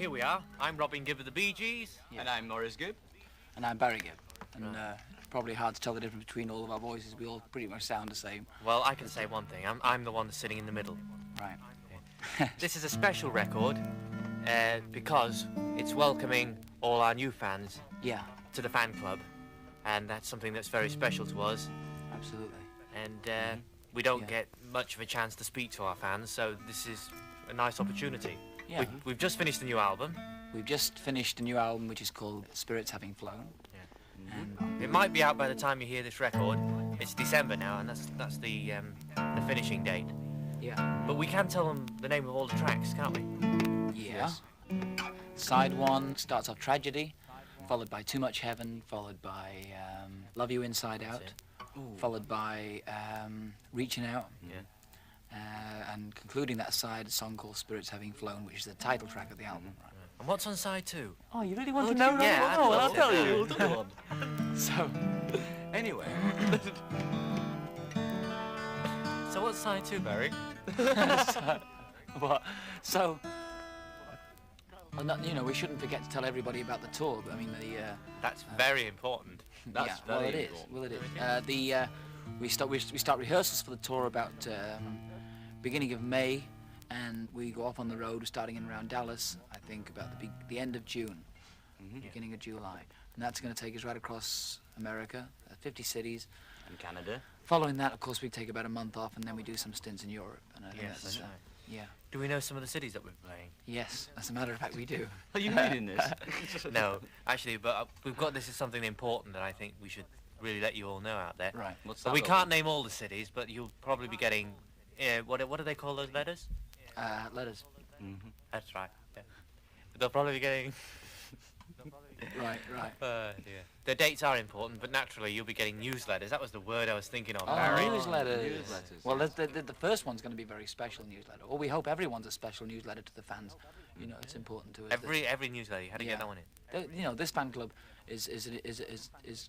here we are. I'm Robin Gibb of the Bee Gees. Yeah. And I'm Maurice Gibb. And I'm Barry Gibb. And it's probably hard to tell the difference between all of our voices. We all pretty much sound the same. Well, I can say one thing. I'm the one that's sitting in the middle. Right. Yeah. This is a special record because it's welcoming all our new fans to the fan club. And that's something that's very special to us. Absolutely. And we don't get much of a chance to speak to our fans, so this is a nice opportunity. Yeah. We've just finished the new album. We've just finished a new album which is called Spirits Having Flown. Yeah. And it might be out by the time you hear this record. It's December now, and that's the finishing date. Yeah. But we can tell them the name of all the tracks, can't we? Yeah. Yes. Side 1 starts off Tragedy, followed by Too Much Heaven, followed by Love You Inside Out, followed by Reaching Out. Yeah. And concluding that side, a song called Spirits Having Flown, which is the title track of the album. Right. And what's on side 2? Oh, you really want to know? Yeah, I'll tell you. So, anyway. So what's side 2, Barry? We shouldn't forget to tell everybody about the tour. But I mean, that's very important. That's well, it is. Well, it is. We start rehearsals for the tour about beginning of May, and we go off on the road starting in around Dallas. I think about the end of June, beginning of July, and that's going to take us right across America, 50 cities, and Canada. Following that, of course, we take about a month off, and then we do some stints in Europe. And I think that's right. Yeah. Do we know some of the cities that we're playing? Yes, as a matter of fact, we do. Are you reading this? No, actually, but we've got this is something important that I think we should really let you all know out there. Right. What's that? We can't name all the cities, but you'll probably be getting. What do they call those letters? Letters. That's right. Yeah. They'll probably be getting. Right. Yeah. The dates are important, but naturally you'll be getting newsletters. That was the word I was thinking of. Oh, Barry. newsletters. Well, the first one's going to be a very special newsletter. Or we hope everyone's a special newsletter to the fans. You know, it's important to us. Every newsletter. You had to get that one in. This fan club is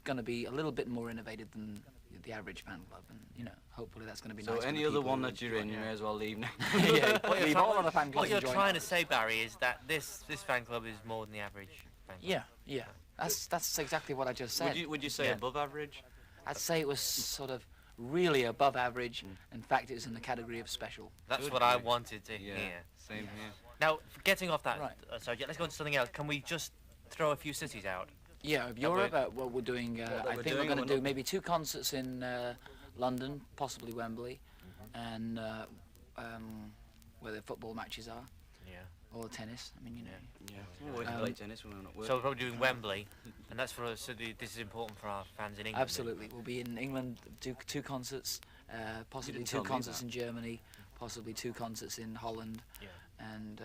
going to be a little bit more innovative than the average fan club, and hopefully that's going to be nice. So any other one that you're in, you may as well leave now. Leave all of the fan clubs. What you're trying to say, Barry, is that this fan club is more than the average fan club. Yeah. That's exactly what I just said. Would you say above average? I'd say it was sort of really above average. In fact, it was in the category of special. That's what I wanted to hear. Same here. Now, getting off that subject, let's go on to something else. Can we just throw a few cities out? Yeah, of Europe, what we're doing, I think we're going to do maybe 2 concerts in London, possibly Wembley, and where the football matches are. Yeah. Or tennis, I mean, Yeah. We can play tennis when we're not working. So we're probably doing Wembley, and that's for us, so this is important for our fans in England. Absolutely. We'll be in England, do 2 concerts, possibly 2 concerts in Germany, possibly 2 concerts in Holland, and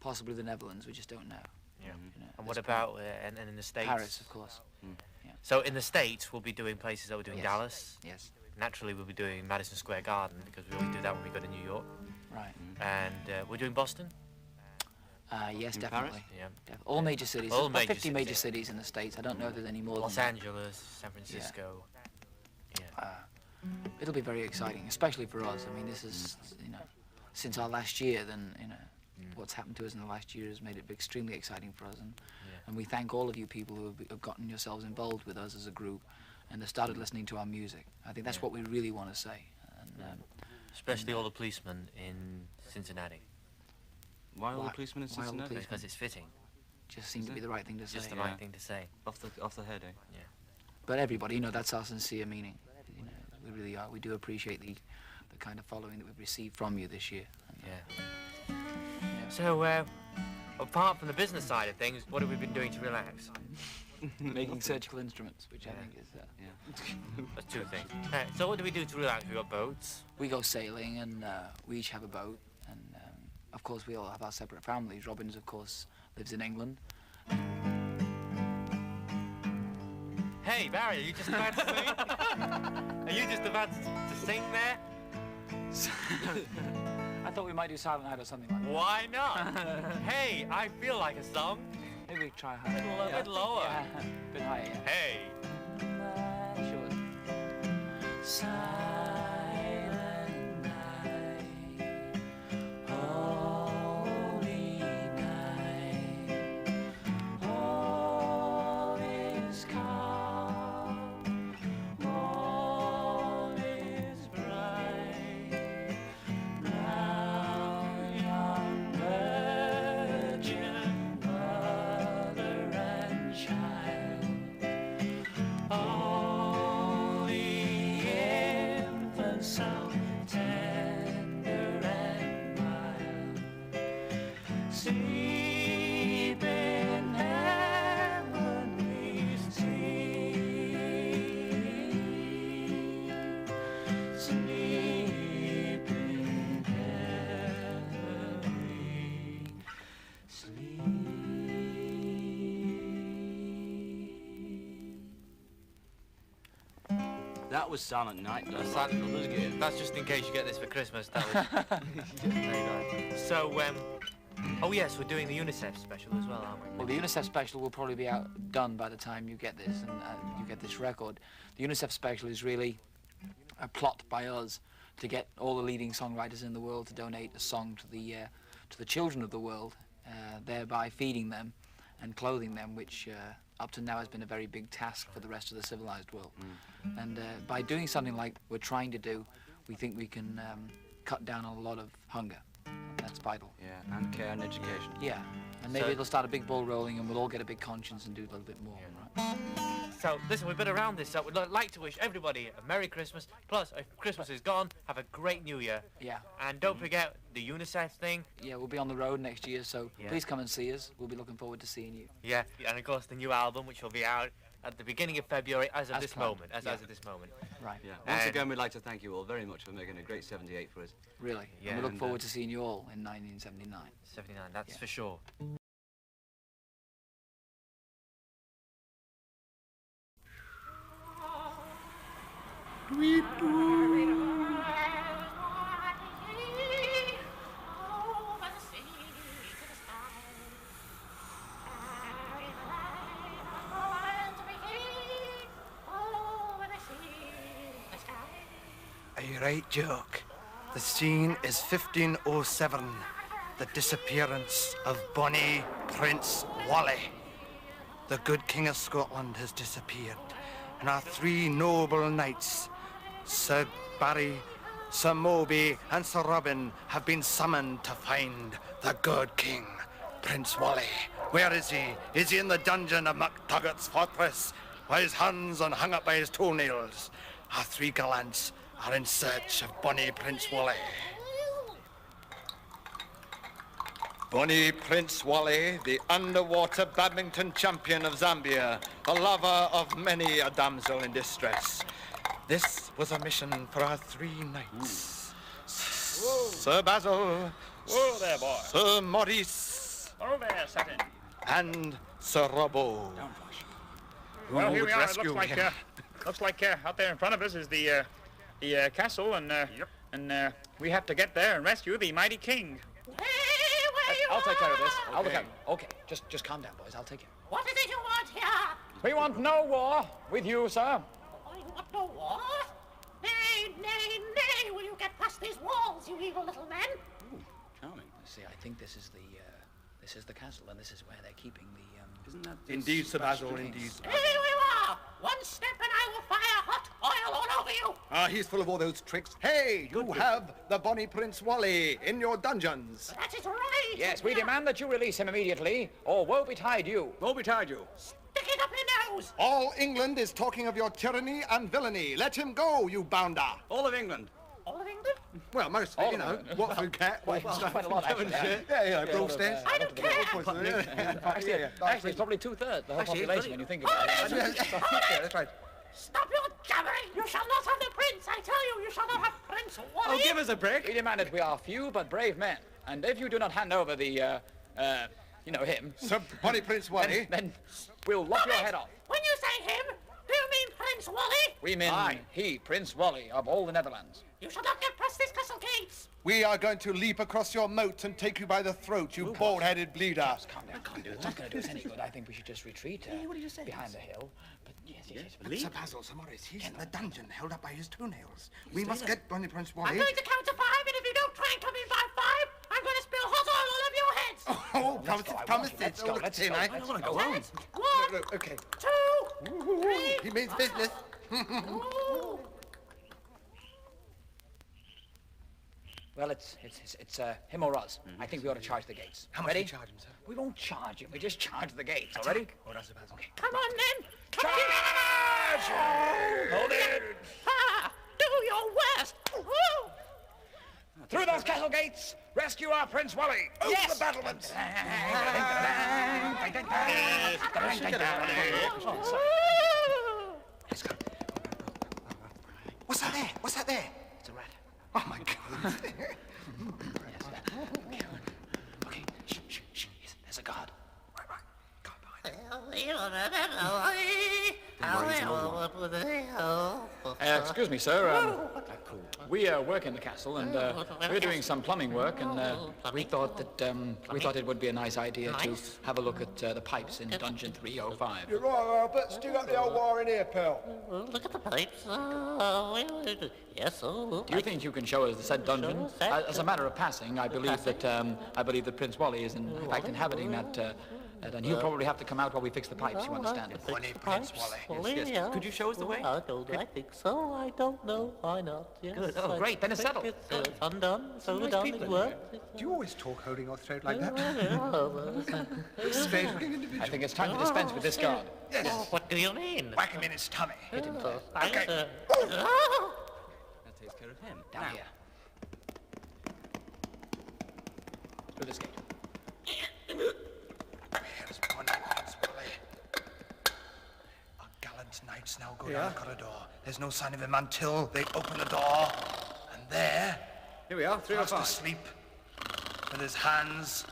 possibly the Netherlands, we just don't know. Yeah. And what about and in the States? Paris, of course. Yeah. So in the States, we'll be doing places that we're doing Dallas. Yes. Naturally, we'll be doing Madison Square Garden because we always do that when we go to New York. Right. And we're doing Boston. Yes, definitely. Yeah. All major cities. All About major 50 major cities in the States. I don't know if there's any more. Los than Angeles, San Francisco. Yeah. It'll be very exciting, especially for us. I mean, this is since our last year. Then what's happened to us in the last year has made it extremely exciting for us, and we thank all of you people who have gotten yourselves involved with us as a group, and have started listening to our music. I think that's what we really want to say. And, especially all the policemen in Cincinnati. Why all the policemen in Cincinnati? Because it's fitting. Just seemed to be the right thing to say. Just the right thing to say. Off the head, eh? Yeah. But everybody, that's our sincere meaning. We really are. We do appreciate the kind of following that we've received from you this year. Yeah. So, apart from the business side of things, what have we been doing to relax? Making surgical instruments, which I think is... That's 2 things. So what do we do to relax? We got boats. We go sailing, and we each have a boat, and of course we all have our separate families. Robin's, of course, lives in England. Hey, Barry, are you just about to sing? Are you just about to sing there? I thought we might do Silent Night or something like that. Why not? Hey, I feel like a song. Maybe we try higher. A bit lower. Yeah, a bit higher, yeah. Hey. Sure. Silent night, holy night. so tender and mild. Sleep in heaven we sleep. Sleep in heaven we sleep. That was Silent Night. That's just in case you get this for Christmas. That was very nice. So, oh yes, we're doing the UNICEF special as well, aren't we? Well, the UNICEF special will probably be done by the time you get this and you get this record. The UNICEF special is really a plot by us to get all the leading songwriters in the world to donate a song to the children of the world, thereby feeding them and clothing them, which up to now has been a very big task for the rest of the civilized world. And by doing something like we're trying to do, we think we can cut down on a lot of hunger. That's vital. Yeah, and care and education. Yeah, and maybe it'll start a big ball rolling and we'll all get a big conscience and do a little bit more, right? So, listen, we've been around this, so we'd like to wish everybody a Merry Christmas. Plus, if Christmas is gone, have a great New Year. Yeah. And don't forget the UNICEF thing. Yeah, we'll be on the road next year, so please come and see us. We'll be looking forward to seeing you. Yeah, and of course the new album, which will be out at the beginning of February as of this planned. moment. As of this moment. Right. Yeah. Once again, we'd like to thank you all very much for making a great 78 for us. Really. Yeah. And we look forward to seeing you all in 1979. 79, that's for sure. Are you right, Jock? The scene is 1507, the disappearance of bonny Prince Wally. The good King of Scotland has disappeared, and our three noble knights, Sir Barry, Sir Moby, and Sir Robin, have been summoned to find the good King, Prince Wally. Where is he? Is he in the dungeon of MacTuggart's fortress, with his hands and hung up by his toenails? Our three gallants are in search of bonny Prince Wally. Bonny Prince Wally, the underwater badminton champion of Zambia, the lover of many a damsel in distress. This was a mission for our three knights. Sir Basil. Whoa there, boy. Sir Maurice. Oh there, Satin. And Sir Robbo. Well, here we are. It rescue looks like out there in front of us is the castle, and we have to get there and rescue the mighty king. I'll take care of this. I'll look out. Okay, just calm down, boys. I'll take care. What is it you want here? We want no war with you, sir. Oh, you want no war? Nay, nay, nay, will you get past these walls, you evil little men? Ooh, charming. See, I think this is the castle, and this is where they're keeping the. Isn't that Indeed, Sir Basil, indeed. Here we are! One step and I will fire hot oil all over you! Ah, he's full of all those tricks. Hey, you have the bonny Prince Wally in your dungeons. That is right! Yes, we demand that you release him immediately, or woe betide you. Woe betide you. Stick it up your nose! All England is talking of your tyranny and villainy. Let him go, you bounder. All of England. All of England? Well, mostly, you know, Watford Cat, Quite a lot, actually. yeah, Broadstairs. I don't care! Actually, it's probably 2/3 the whole population when you think about it. Yeah, that's right. Stop your jabbering! You shall not have the prince! I tell you, you shall not have Prince Wally! Oh, give us a break. We demand that we are few but brave men, and if you do not hand over the, him, Sir Bonny Prince Wally. then we'll lop your head off. When you say him, do you mean Prince Wally? We mean he, Prince Wally of all the Netherlands. You shall not get past these castle gates! We are going to leap across your moat and take you by the throat, you bald-headed bleeder. Calm down. It's not going to do us any good. I think we should just retreat behind the hill. But yes. Sir Basil, Sir Maurice, he's in the dungeon, held up by his toenails. We must get Bonny Prince Wally. I'm going to count to 5, and if you don't try and come in by 5, I'm going to spill hot oil all over your heads! Oh, promises. Let's go. Look, Tina. I don't want to go home. 1, Look, okay. 2, 3, He means business. Ooh. Well, it's him or us. I think we ought to charge the gates. How much Ready? do you charge him, sir? We won't charge him. We just charge the gates. All ready? Okay. Come on, then! Charge! Hold it! Ha! Do your worst! castle gates. Rescue our Prince Wally. Over the battlements. Let's go. What's that there? What's that there? It's a rat. Oh, my God. Okay, shh. There's a guard. Right. Go behind it. Excuse me, sir. We work in the castle, and we're doing some plumbing work, and we thought it would be a nice idea to have a look at the pipes in Dungeon 305. You're right, Albert. Stick up the old wire in here, pal. Look at the pipes. Yes, Do you think you can show us the said dungeon? As a matter of passing, I believe that Prince Wally is in fact inhabiting that, and he'll probably have to come out while we fix the pipes. You understand? Bonnie Prince Wally. Yes. Could you show us the way? I think so. I don't know. Why not? Yes. Good. Oh, great. Then it's settled. It's undone. So nice done. people It in worked. Do you always talk holding your throat like that? Strange looking individual. I think it's time to dispense with this guard. Yes. What do you mean? Whack him in his tummy. Hit him first. Okay. That takes care of him. Down here. Through this gate. Here's Bonnie Prince Wally. Our gallant knights now go down the corridor. There's no sign of him until they open the door. And there, Here we are, fast 305. asleep, with his hands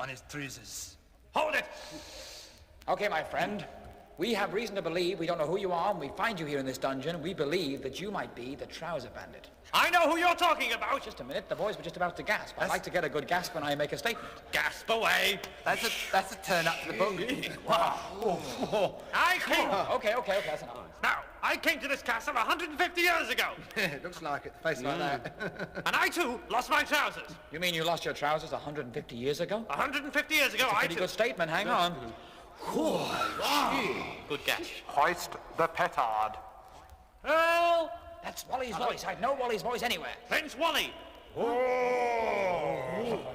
on his trousers. Hold it! Okay, my friend. We have reason to believe, we don't know who you are, and we find you here in this dungeon. We believe that you might be the Trouser Bandit. I know who you're talking about. Just a minute, the boys were just about to gasp. I like to get a good gasp when I make a statement. Gasp away. That's a turn up to the book. I came. Okay, that's enough. Now, I came to this castle 150 years ago, Looks like it. Face like that. and I too lost my trousers. You mean you lost your trousers 150 years ago? 150 years ago, I Pretty too. good statement, hang on. Good catch. Hoist the petard. Well, That's Wally's voice. I'd know Wally's voice anywhere. Prince Wally.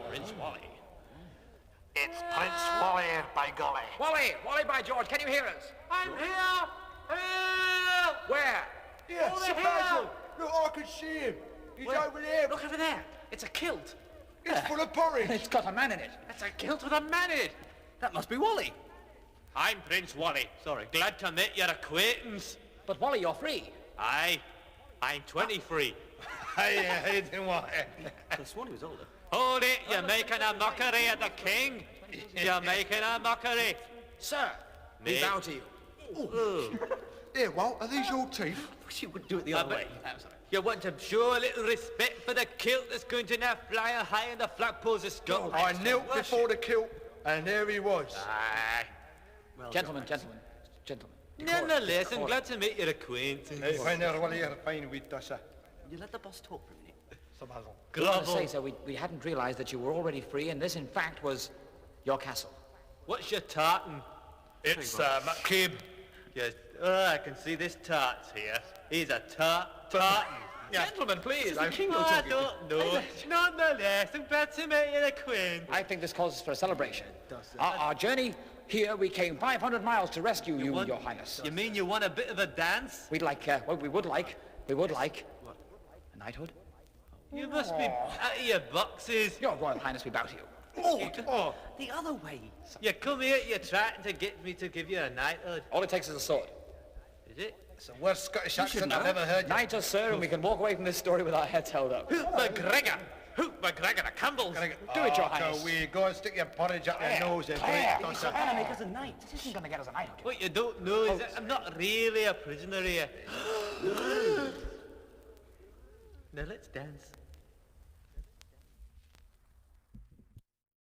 Prince Wally. It's Prince Wally, by golly. Wally by George, can you hear us? I'm here. Help! Where? Yeah, Over Sir here. Basil. Look, I can see him. He's over there. Look over there. It's a kilt. It's full of porridge. It's got a man in it. That's a kilt with a man in it. That must be Wally. I'm Prince Wally. Sorry. Glad to make your acquaintance. But Wally, you're free. Aye. I'm 23. Hey, doing what? The Swanee was older. Hold it, you're making a mockery of the king. You're making a mockery. Sir, we Me? bow to you. Here, Walt, are these your teeth? Wish you would do it the other way. You want to show a little respect for the kilt that's going to now fly high in the flagpoles of Scotland. I knelt before the kilt, and there he was. Aye. Gentlemen. Nonetheless, I'm glad to make your acquaintance. Hey, when they're well here, fine with us. You let the boss talk for a minute. Sir Basil. I want to say, sir, we hadn't realized that you were already free, and this, in fact, was your castle. What's your tartan? It's McCabe. Yes. Oh, I can see this tart's here. He's a tartan. Yeah. Gentlemen, please. I don't know. Nonetheless, I'm glad to make your acquaintance. I think this calls for a celebration. Our journey here, we came 500 miles to rescue you, Your Highness. You mean you want a bit of a dance? We'd like, we would like a knighthood. You must be out of your boxes. Your Royal Highness, we bow to you. Oh, The other way. you come here, you're trying to get me to give you a knighthood. All it takes is a sword. Is it? It's the worst Scottish accent I've ever heard. Knight us, sir, and we can walk away from this story with our heads held up. McGregor! Hoop McGregor, the Campbells! Do it, Your Highness. Go away. Go and stick your porridge up your nose. You great tosser. Gonna make us a knight. This isn't gonna get us a knighthood. What you don't know is that I'm not really a prisoner here. Now let's dance.